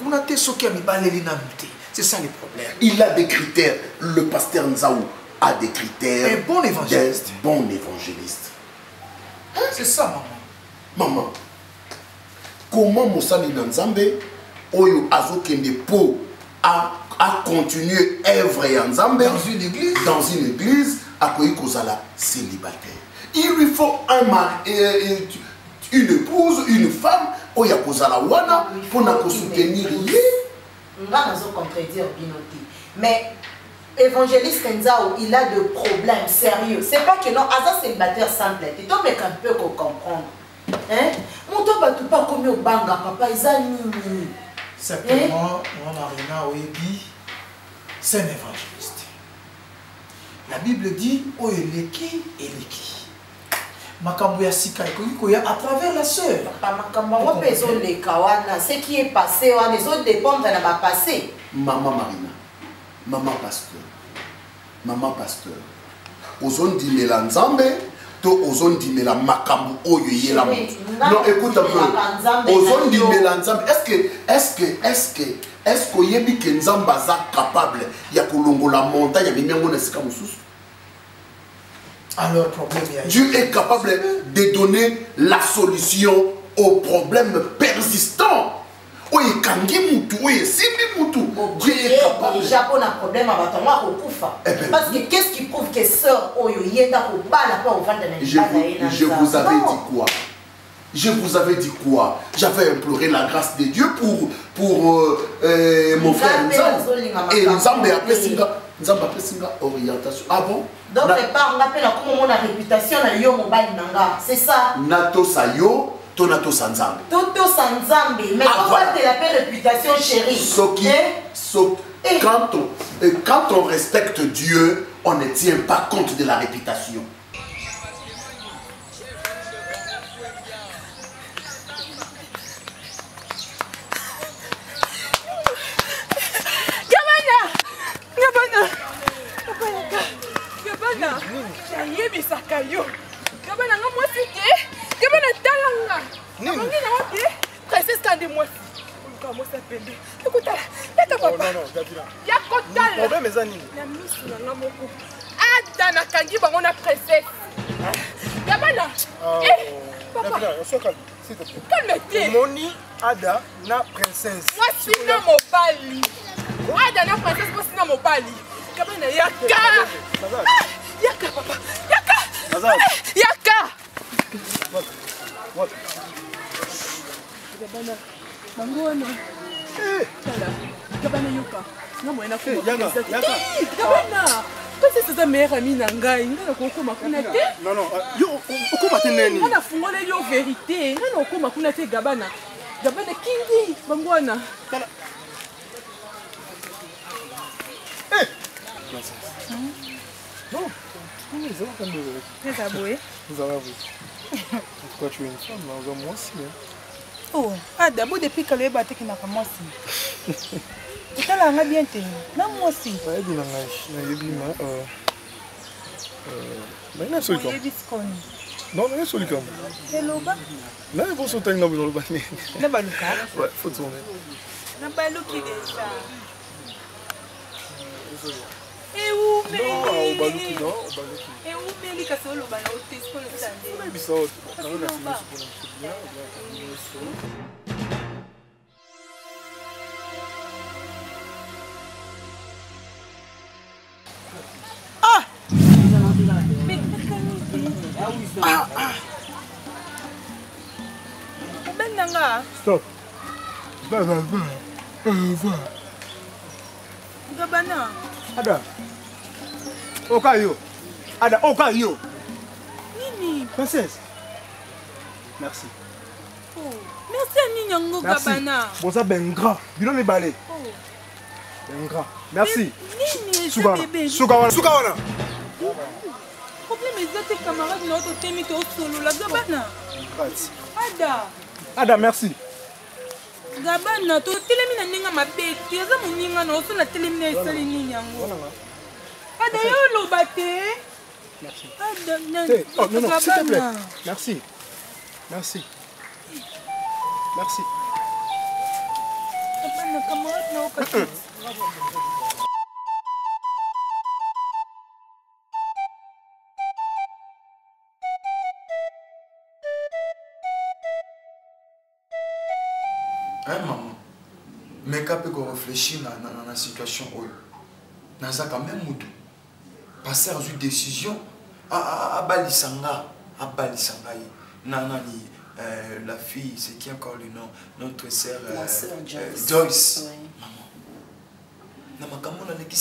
c'est ça le problème. Il a des critères. Le pasteur Nzao a des critères. Un bon évangéliste. Un bon évangéliste. C'est ça, maman. Maman, comment Moussali Nzambe Oyo azokende po à continuer œuvre en Nzambe dans une église à kozala célibataire. Il lui faut un mari, une épouse, une femme oya kozala wana pour na soutenir lui. On va nous contredire Binoté. Mais évangéliste Nzao, il a de problèmes sérieux. C'est pas que non, Aza célibataire simple. Tu dois un peu comprendre. Hein? Mon toi pas comme au banga papa Izani. Simplement, moi, Marina Oebi, c'est un évangéliste. La Bible dit Oeleki Eleki. Makambo ya sika à travers la sœur. Makambo besoin de kawana, ce qui est passé, on les autres dépendent de la passé. Maman Marina, maman pasteur. Ozon di melanzambe. Ozon di mela makambu oyo yela moto. Non, écoute un peu. Ozon di mela nzambe. Est-ce que yebi ke nzamba za capable ya kolongola montagne ya bimengo na sika mususu? Alors problème ya. Dieu est capable de donner la solution aux problèmes persistants. Oye kangi mutu, oye simbi mutu. Dieu est capable. Déjà pour un problème à battement au kufa. Parce que qu'est-ce qui prouve que sœur oyo yenda au bala pas au vent de la Je vous avais dit quoi? Je vous avais dit quoi? J'avais imploré la grâce de Dieu pour mon frère Nzambe. Et Nzambe a fait singa orientation. Ah bon? Donc c'est pas on appelle comment on a réputation na yo mobile nanga. C'est ça. Nato sayo. Tonato Sanzambe. Toto Sanzambe. Mais pourquoi tu l'appelles réputation chérie? Quand on respecte Dieu, on ne tient pas compte de la réputation. Gabana, Gabana, moi c'est Gabana talanga. Gabana na wote. Princesse kande moi. Moi s'appelle. Écoute, yaka papa. Non, Gabina. Yako tala. Problème ezani. Na misu na ngamoko. Ada na kangi bango na princesse. Gabana. Papa. Gabina, on se calme. S'il te plaît. Calme-toi. Moni Ada na princesse. Moi sina mobali. Ada na princesse, moi sina mobali. Gabana yaka. Yaka papa. Yaka. Yaka. What? Gabana. Mangona. Tala. Gabana yoka. Non moi na kuma. Yaka. Gabana. Parce que c'est ta meilleure amie nangai. Ngana kokoma kuna te. Non. Yo okoma te neni. Ngana fungole yo vérité. Ngana okoma kuna te Gabana. Gabana kingi mangona. Tala. Non. Très aboué. Vous avez vu. Pourquoi tu es une femme, là, moi aussi. Oh, d'abord depuis que le bateau qui n'a pas moi aussi. Tu as la bien te. Non, moi aussi. Ouais, bien, mais non, c'est le cas. Non, mais c'est le cas. C'est le bas. Non, il faut sauter dans le bateau. Le baluka. Ouais, faut tourner. Le baluki déjà. Et où, mais baluki non baluki eumeli kasi oloba na ote sikolo tande oyebisa oyo nanga kasi nyonso mpona mosebia nyonso Benanga. Stop. Gabana. Ada. Okayo. Ada, Okayo. Nini? Princesse. Merci. Oh. Merci à Ninyango Gabana. Bon ça ben grand. Bilo les balais. Oh. Ben grand. Merci. Nini? Sukawana. Problème est tes camarades notre thème est au solo la Gabana. Ada, merci. Gabana, to telemi na ninga mabeti, aza moninga na oso na telemi na esali nini yango. Ada yo lobate. Merci. Ada, oh non, s'il te plaît. Merci. Merci. Merci. Gabana, camarade na okati. Hein, maman, mais quand on réfléchit dans la situation, dans quand même moudou, passer à une décision, à Balisanga, Nanani, la fille, c'est qui encore le nom, notre sœur Joyce. Oui. Maman, comment on a dit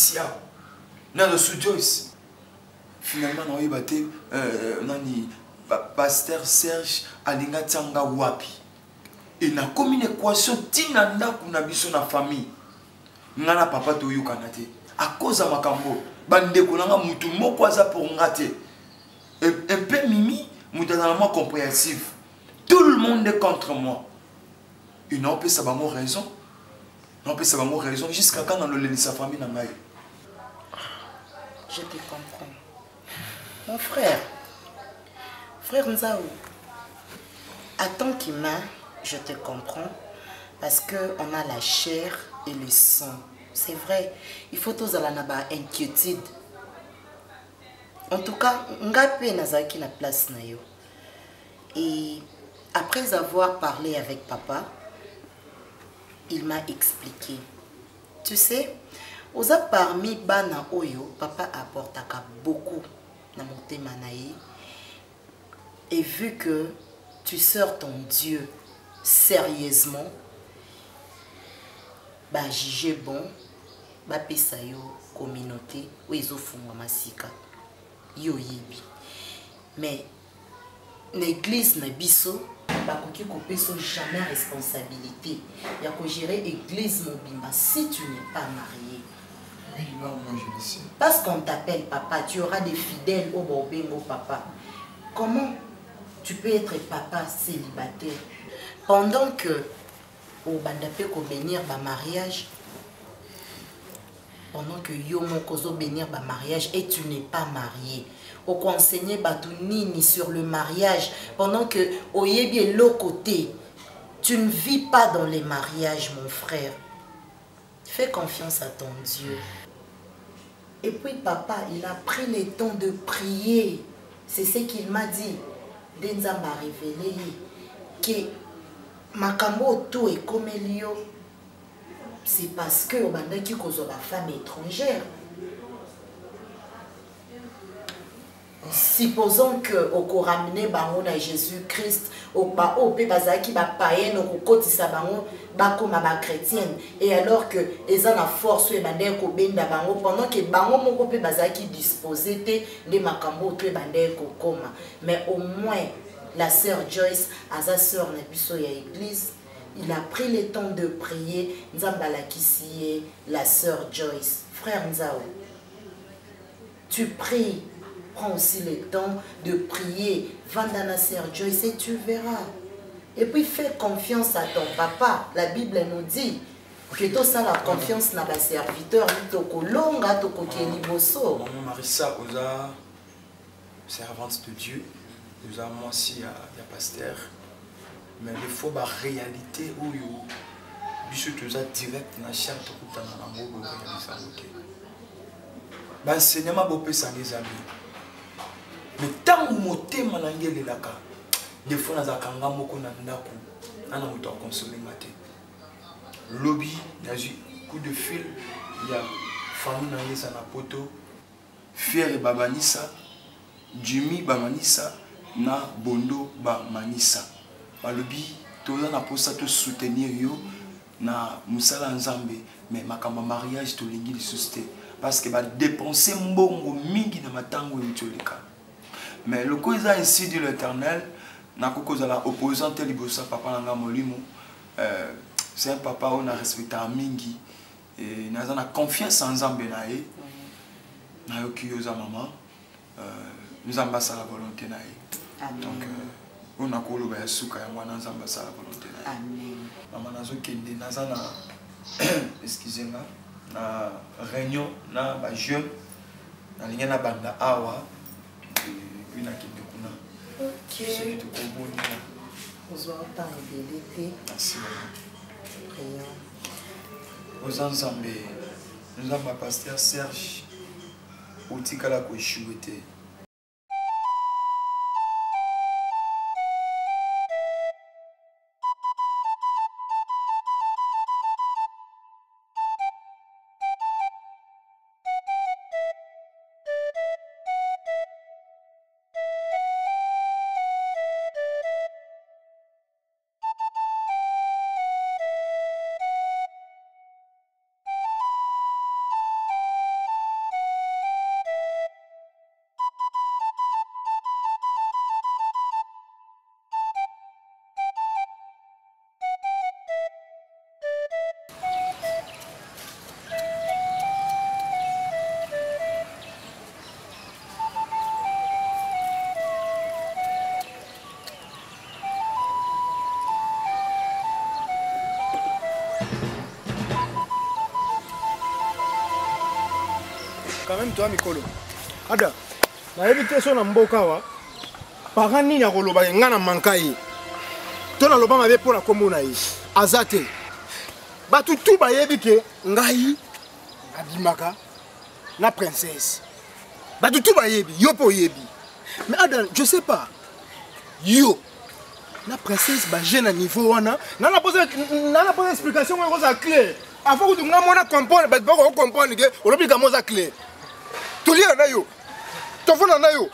sous Joyce. Finalement, on a eu Nani, pasteur Serge Alinga Tsanga Wapi. Et na comme une équation tinanda kuna biso na famille ngana papa to yokana te à cause de makambo bande kolanga mutu moko aza pour ngate un peu mimi mutanalement compréhensif tout le monde est contre moi et non peut ça va mon raison jusqu'à quand dans le sa famille na ngai. Je te comprends mon frère Nzao à ton qui m'a je te comprends parce qu'on a la chair et le sang. C'est vrai, il faut tous aller dans inquiétude. En tout cas, Ngapé Nazaki na place na yo. Et après avoir parlé avec papa, il m'a expliqué. Tu sais, oza parmi bana oyo, papa apportaka beaucoup na monté manaï. Et vu que tu sors ton Dieu sérieusement, bah juger bon, bah pesa yo communauté où ils offrent masika yo yibi. Mais l'église na biso bah koki ko peso jamais responsabilité ya ko gérer église mobimba si tu n'es pas marié. Oui, non, moi je le sais. Parce qu'on t'appelle papa, tu auras des fidèles au bobengo papa. Comment tu peux être papa célibataire? Pendant que au bandapé ko bénir ba mariage, pendant que yomo kozo bénir ba mariage et tu n'es pas marié, au conseiller batunini sur le mariage, pendant que au yebi l'autre côté, tu ne vis pas dans les mariages mon frère. Fais confiance à ton Dieu. Et puis papa, il a pris le temps de prier. C'est ce qu'il m'a dit. Denza m'a révélé que makambo tout est comme Elio. C'est parce que au bandaki kozo ba femme étrangère. Supposons que au ramener bango na Jésus-Christ au ba o pe bazaki ba païen au kotisa bango ba comme ba chrétienne et alors que eza na force e bandé ko benda bango pendant que bango moko pe bazaki disposé te de makambo to e bandé ko koma. Mais au moins la sœur Joyce, sa sœur na biso ya église, il a pris le temps de prier. Nzambala Kissié, la sœur Joyce. Frère Nzao, tu pries, prends aussi le temps de prier. Va dans la sœur Joyce et tu verras. Et puis fais confiance à ton papa. La Bible nous dit que tout ça la confiance dans le serviteur. Toko longa, toko keliboso. Maman Marissa, osa servante de Dieu. Nous avons moi aussi il y a pasteur. Mais il faut la réalité où il y a direct dans la chair de la L'enseignement bopé ça les amis. Mais tant que motema na ngelelaka, des fois na zakanga moko na ndako, na na moto consommer matin. Lobby, na coup de fil, il y a famille na yesa na poto, Fier babanisa, Jimmy bamanisa, na Bondo bamanisa. Balobi, toza na posa to soutenir yo na musala nzambe, mais makamba mariage to lingi li susté parce que ba dépenser mbongo mingi na matango yotoleka. Mais le cause ainsi dit l'Éternel, na kokoza la opposante libosa papa nanga molimo, c'est un papa on a respecté mingi et na za na confiance en nzambe na ye. Na yoki yoza maman, nous ambassons la volonté na ye. Donc on a collé à souka et moi nous ambassons la volonté na ye. Amen. Maman nazo kende na za na excusez-moi na réunion na ba jeune na linga na banda awa et na kende kuna. OK. C'est tout bon ni. Ozo ta belete. Merci. Prions. Aux ensemble nous avons pasteur Serge Outikala ko échoué. Quand même toi mikolo. Ada. Na éviter son mboka wa. Parani ya koloba ngana mankai. Tona loba mabe pour la komona yi. Azate. Batu tout ba yebi ke ngai abimaka na princesse. Batu tout ba yebi, yo po yebi. Mais Ada, je sais pas. Yo na princesse ba jeune à niveau wana, na la pose explication ko ça clair. Avant que tu m'as comprendre, ba ko comprendre que on oublie comment ça clair. Tu lis na yo. Tu fais na yo.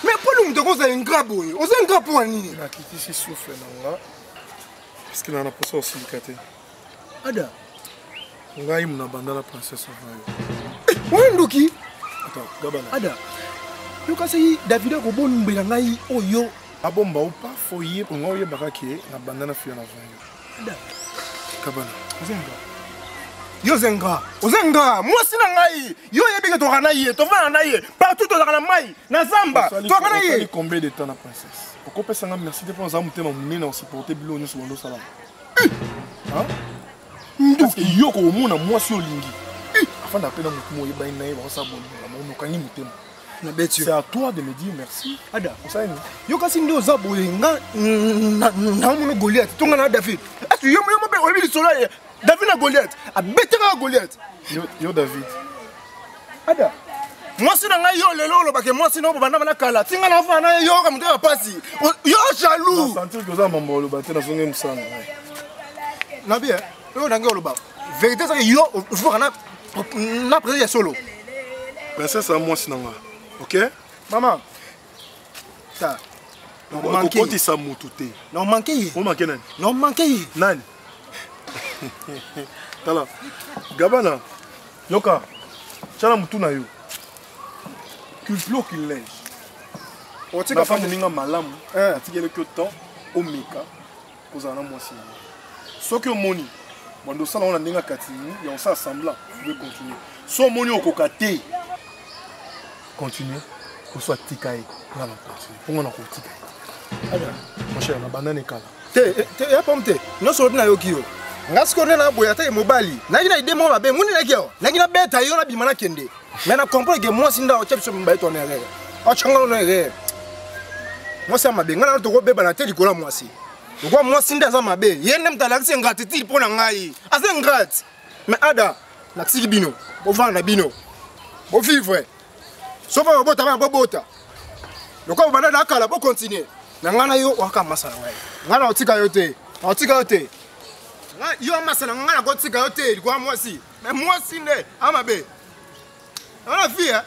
Mais pour nous de cause un grab boy. On un grab pour nini. Na kiti si souffle nanga. Parce que na na posa aussi likate. Ada. Ngai muna banda la princesse vayo. Wenduki. Attends, gabana. Ada. Yo kasi David ko bon mbela ngai oyo. Abomba ou pas foyer pour moi yebaka ki na banda na fiona vayo. Ada. Kabana. Ozenga. Yo zenga. Ozenga. Moi sina ngai. Yo yebika to kana ye, to fana na ye. Partout to kana mai. Na zamba. To kana ye. Combien de temps na princesse? Oko pesa nga merci de pour za mutema munene na supporter bilo nyo sondo sala. Hein? Parce que yo ko mona moi si olingi. Afin d'appeler mutu mo yeba ina ye ba sa bondo. Mo kangi mutema. C'est à toi de me dire merci. Ada, yo kasi ndio zabo nga na mo Goliath. Tonga na David. Est-ce que yo mo be obi solo David na Goliath. A betera Goliath. Yo David. Ada. Moi si na nga yo lelo lo bake moi si no bana bana kala. Tinga na fa na yo ka mutu ya pasi. Yo jaloux. Sentir que ça mambo lo bate na zonge musana. Na bien. Yo na ngolo ba. Vérité ça yo faut kana na présence solo. Princesse à moi sinon. OK? Maman. Ça. Non manqué. Quand il sa moutouté. Non manqué. On manqué nan. Non manqué. Nan. Tala. Gabana. Yoka. Chala mutu na yo. Culplo qu'il lège. O tika femme ninga malamu. Atikele que temps au meka. Kozana moi sinon. Ce que moni. Bando sala on a ninga katini, et on s'assembla, vous pouvez continuer. So moni okokate. Continuez. Qu'on soit tikaï. On va continuer. Pour on a tikaï. Ada. Mon cher, la banane est calme. Te ya pomte. Non so na yo kiyo. Ngasko na boya ta mobali. Na ina ide mo mabe muni na kiyo. Na ina beta yo na bimana kende. Mais na comprendre que moi sinda o chepso mbaye to na re. O changa no re. Moi ça mabe ngana to ko beba na te likola moi si. Pourquoi moi Sinde aza mabe? Yende mtalakisi ingratitude pour ngai. Aza ingrate. Mais ada, naksiki bino. Bo vanda bino. Bo vivre. Sauf que bota ba bota. Lokwa banda na kala bo continuer. Na ngana yo waka masala ngai. Ngana otika yote. Otika yote. Nga yo masala ngana ko tika yote kwa moi si. Mais moi Sinde amabe. Ona vie.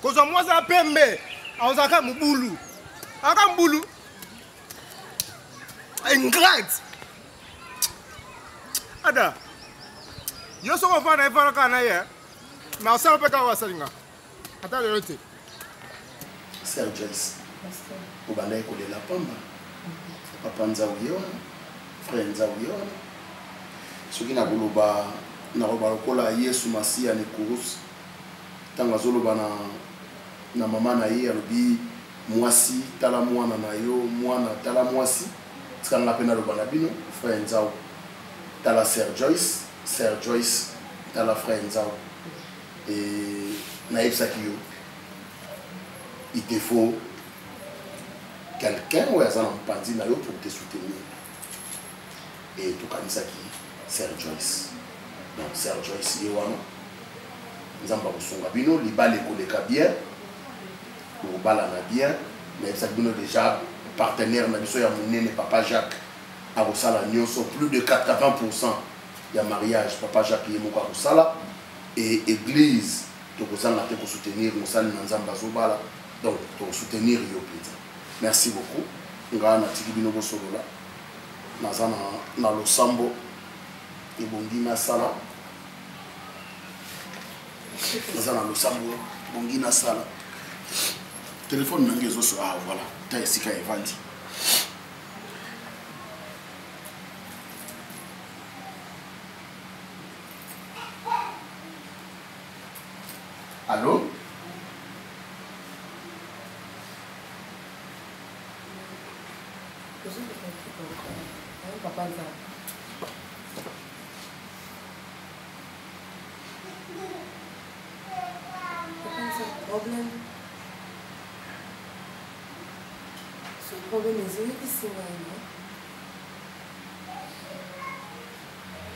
Kozo moi za pembe. Aozaka mubulu. Aka mbulu. Ingrate. Ada. Yo so va na ifara kana ye. Ma sa pe ka wasalinga. Ata le rote. Serge. Obanda ko de la pamba. Papa nzawiyo. Frère nzawiyo. Soki na boloba na roba lokola Yesu Masia ne kurus. Tanga zoloba na mama na ye alobi mwasi tala mwana na yo mwana tala mwasi. Skanga pena lobana bino frère Nzao tala Sir Joyce tala frère Nzao et naïf Sakio il te faut quelqu'un ou azana mpandi na yo pour te soutenir et tout comme ça qui Sir Joyce donc Sir Joyce yewana nzamba kusunga bino libale koleka bien pour bala na bien mais ça bino déjà partenaire na biso ya monene papa Jacques a Rosala nyonso plus de 80% ya mariage papa Jacques yemoko a Rosala et église to kozanga te ko soutenir mosali na nzamba zobala donc to soutenir yo pizza merci beaucoup nga na tikibino bo solola nazana na losambo ebongi na sala nazana losambo bongi na sala téléphone nange zo ah voilà ta esika evandi allô papa problème. Ce problème est ici,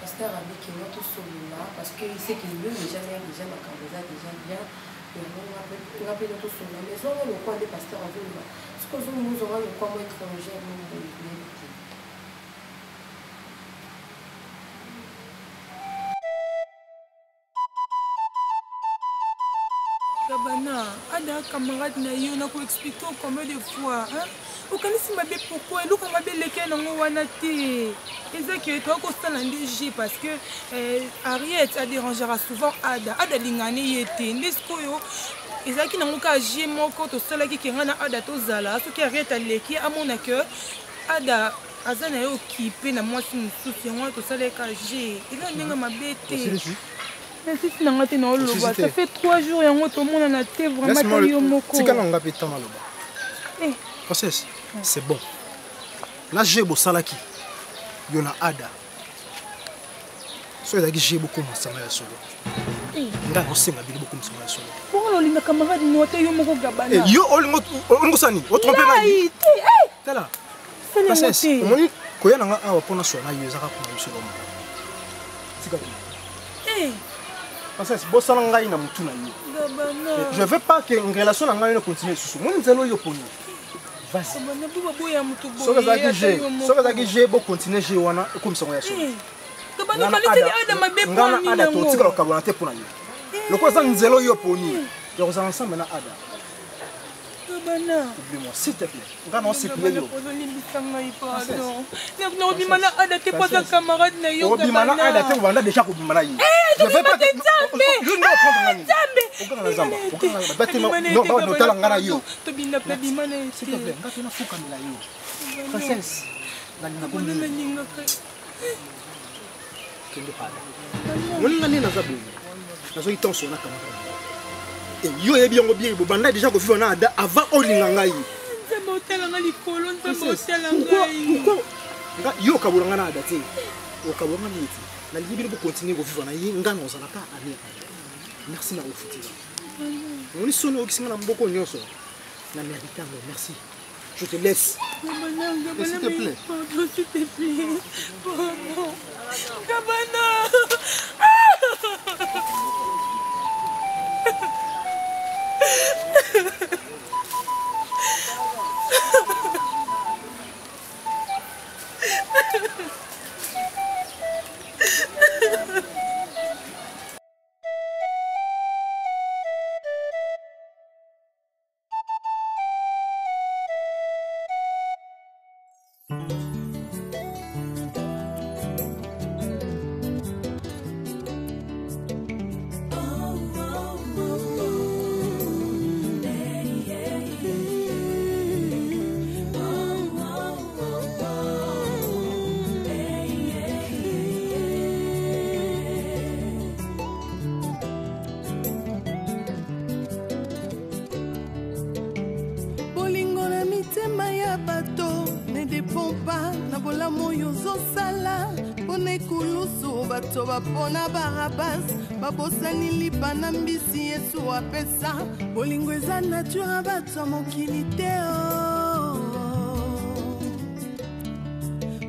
Pasteur a dit qu'il est tout seul là parce qu'il sait qu'il veut déjà bien, déjà ma caméra déjà bien. Et on a appelé tout seul là. Mais on a le coin des pasteurs avec nous. Ce que nous aurons le coin étranger, nous Gabana, ada camarade na yo na ko expliquer combien de fois hein au kanisi mabe pourquoi luka mabe leke nango wana te ezaki to ko sala ndg parce que Ariette a dérangera souvent ada lingani yete ndesko yo ezaki nango ka j moko to sala ki kenga na ada to zala so ki Ariette aleki amona que ada azana yo occupé na moi si mususu yango to sala ka j eza ndenge mabe te. Ça fait 3 jours et on a été vraiment c'est bon. Là, j'ai beau salaki. Il y a ada. So, j'ai beaucoup de solo. Nga aussi ma beaucoup de solo. Pour le camarade noté yo moko gabana. Yo on sani, o tromper na yi. Tala. Princesse, on dit ko yana nga awa pona so na yo zaka ko yo solo. Tika. Parce que si vous avez une je ne veux pas que une relation continue. Vas-y. Si vous continuer comme ça, oublie-moi, s'il te plaît. Pardon. et yo e bien bien banda déjà ko vivre na ada avant olinga ngai c'est motel nga likolo c'est motel nga yo ka bolanga na ada te o ka bolanga ni te na libiri ko continuer ko vivre na yi nga no zala ka ani merci na ofuti on est sonné okisinga na mboko nyoso na mérite merci Je te laisse. Gabana, s'il te plaît. Pardon, s'il te plaît. Pardon. Gabana. Pona barabas babosani lipa na mbisi Yesu apesa bolingo eza nature bato mokili te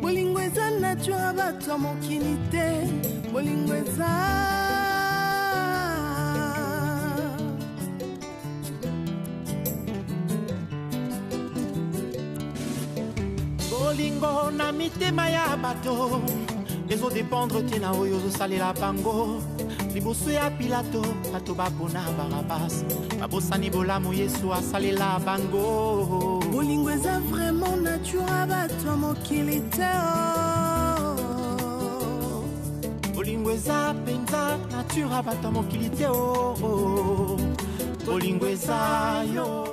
bolingo eza nature bato mokili te bolingo eza bolingo na mitema ya bato ezodépendre te na oyo ozosalela bango liboso ya pilato bato bapona barabas babosani bolamu yesu asalela bango bolingo eza vraiment nature bato mokili te bolingo eza mpenza nature bato mokili te bolingo eza yo